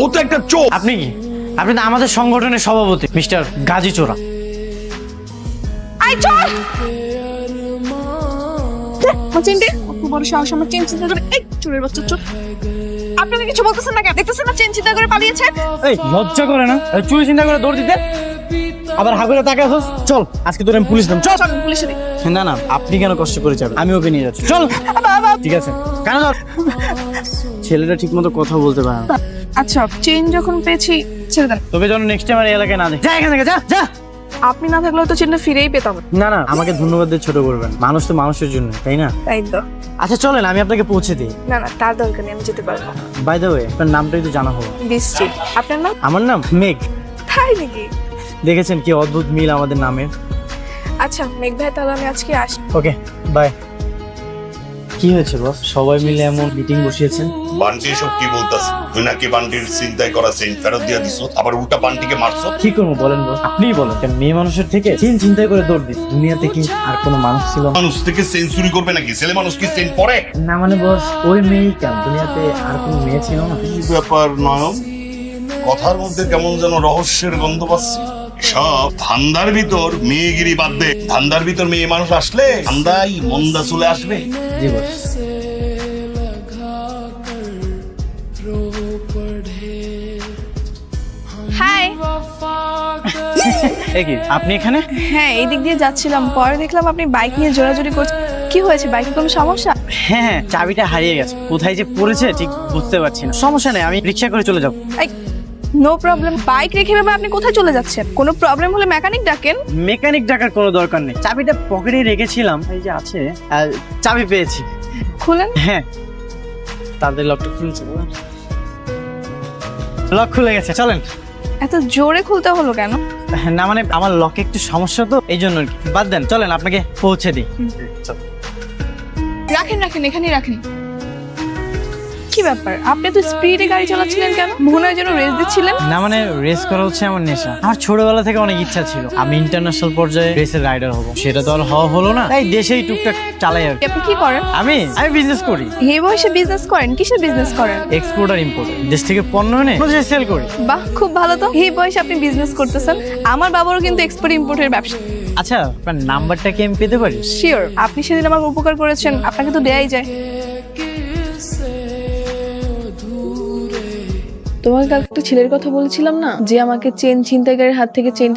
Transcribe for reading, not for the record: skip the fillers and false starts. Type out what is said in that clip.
ও তো একটা চোর। আপনি কি? আপনি তো আমাদের সংগঠনের সভাপতি মিস্টার গাজী চোরা। আই চল চিনতে কত বড় সাহস আমার চেন চিন্তা করে এই চোরের বাচ্চা চোর। আপনারা কিছু বলতেছেন না কেন? দেখতেছেন না চেন চিন্তা করে পালিয়েছে। এই লজ্জা করে না চুরি চিন্তা করে দৌড় দিতে, আবার হাগুরে তাকায় আছিস। চল আজকে তোর আমি পুলিশ দেব। চল। চল পুলিশে দিই। না না আপনি কেন কষ্ট করে যাবেন, আমি ওকে নিয়ে যাচ্ছি। চল। বাবা ঠিক আছে কেন ধর? ছেলেটা ঠিক মতো কথা বলতে পারে না। আচ্ছা চেন যখন পেয়েছি ছেড়ে দেন। তোকে যেন নেক্সট টাইম আর এই এলাকায় না দেখি। যা এখান থেকে, যা যা। আপনি না থাকলেও তো চেনটা ফিরেই পেতাম। না না আমাকে ধন্যবাদ দিয়ে ছোট করবেন, মানুষ তো মানুষের জন্য, তাই না? তাই তো। আচ্ছা চলেন আমি আপনাকে পৌঁছে দিই। না না তার দরকার নেই, আমি যেতে পারবো। বাই দ্য ওয়ে আপনার নামটাই তো জানা হলো। বৃষ্টি। আপনার নাম? আমার নাম মেঘ। তাই নাকি? দেখেছেন কি অদ্ভুত মিল আমাদের নামের। আচ্ছা মেঘ ভাই তাহলে আমি আজকে আসি। Okay bye. কি হয়েছে বস, সবাই মিলে এমন মিটিং বসিয়েছেন? বান্টি সব কি বলতাছে? তুই নাকি বান্টির চিন্তায় করা চেন ফেরত দিয়া দিছো, আবার উল্টা বান্টিকে মারছো। কি করবো বলেন বস, আপনিই বলেন। কেন মেয়ে মানুষের থেকে চেন চিন্তাই করে দৌড় দিস, দুনিয়াতে কি আর কোনো মানুষ ছিল না? মানুষ থেকে চেন চুরি করবে নাকি? ছেলে মানুষ কি চেন পরে? না মানে বস ওই মেয়েই কেন, দুনিয়াতে আর কোনো মেয়ে ছিল না? কি ব্যাপার নয়ন, কথার মধ্যে কেমন যেন রহস্যের গন্ধ পাচ্ছি। সব ধান্দার ভিতর মেয়েগিরি বাদ দে। ধান্দার ভিতর মেয়ে মানুষ আসলে ধান্দাই মন্দা চলে আসবে। জি বস। হাই। এ কি আপনি এখানে? হ্যাঁ এই দিক দিয়ে যাচ্ছিলাম, পরে দেখলাম আপনি বাইক নিয়ে জোরাজোরি করছেন। কি হয়েছে, বাইকে কোনো সমস্যা? হ্যাঁ হ্যাঁ চাবিটা হারিয়ে গেছে, কোথায় যে পড়েছে ঠিক বুঝতে পারছি না। সমস্যা নেই আমি রিক্সা করে চলে যাবো। No problem. বাইক রেখে ভেবে আপনি কোথায় চলে যাচ্ছেন? কোনো প্রবলেম হলে মেকানিক ডাকেন। মেকানিক ডাকার কোনো দরকার নেই, চাবিটা পকেটে রেখেছিলাম, এই যে আছে। চাবি পেয়েছি। খুলেন। হ্যাঁ তাদের লকটা খুলছে, লক খুলে গেছে। চলেন। এত জোরে খুলতে হলো কেন? না মানে আমার লকে একটু সমস্যা তো এই জন্য আর কি। বাদ দেন, চলেন আপনাকে পৌঁছে দিই। রাখেন রাখেন, এখানেই রাখেন। কি ব্যাপার, আপনি তো স্পিডে গাড়ি চালাচ্ছিলেন কেন? মনে হয় যেন রেস দিচ্ছিলেন। না মানে রেস করা হচ্ছে আমার নেশা, আমার ছোটবেলা থেকে অনেক ইচ্ছা ছিল আমি ইন্টারন্যাশনাল পর্যায়ে রেসের রাইডার হব। সেটা তো আর হওয়া হলো না, তাই দেশেই টুকটাক চালাই আর কি। আপনি কি করেন? আমি বিজনেস করি। এই বয়সে বিজনেস করেন? কিসের বিজনেস করেন? এক্সপোর্ট আর ইম্পোর্ট, দেশ থেকে পণ্য এনে দেশে সেল করি। বাহ খুব ভালো তো, এই বয়সে আপনি বিজনেস করতেছেন। আমার বাবারও কিন্তু এক্সপোর্ট ইম্পোর্টের ব্যবসা। আচ্ছা আপনার নাম্বারটা কি আমি পেতে পারি? শিওর, আপনি সেদিন আমার উপকার করেছেন, আপনাকে তো দেয়াই যায়। তোমাকে কাল একটা ছেলের কথা বলেছিলাম না, যে আমাকে চেন ছিনতাইকারীর হাত থেকে চেনটা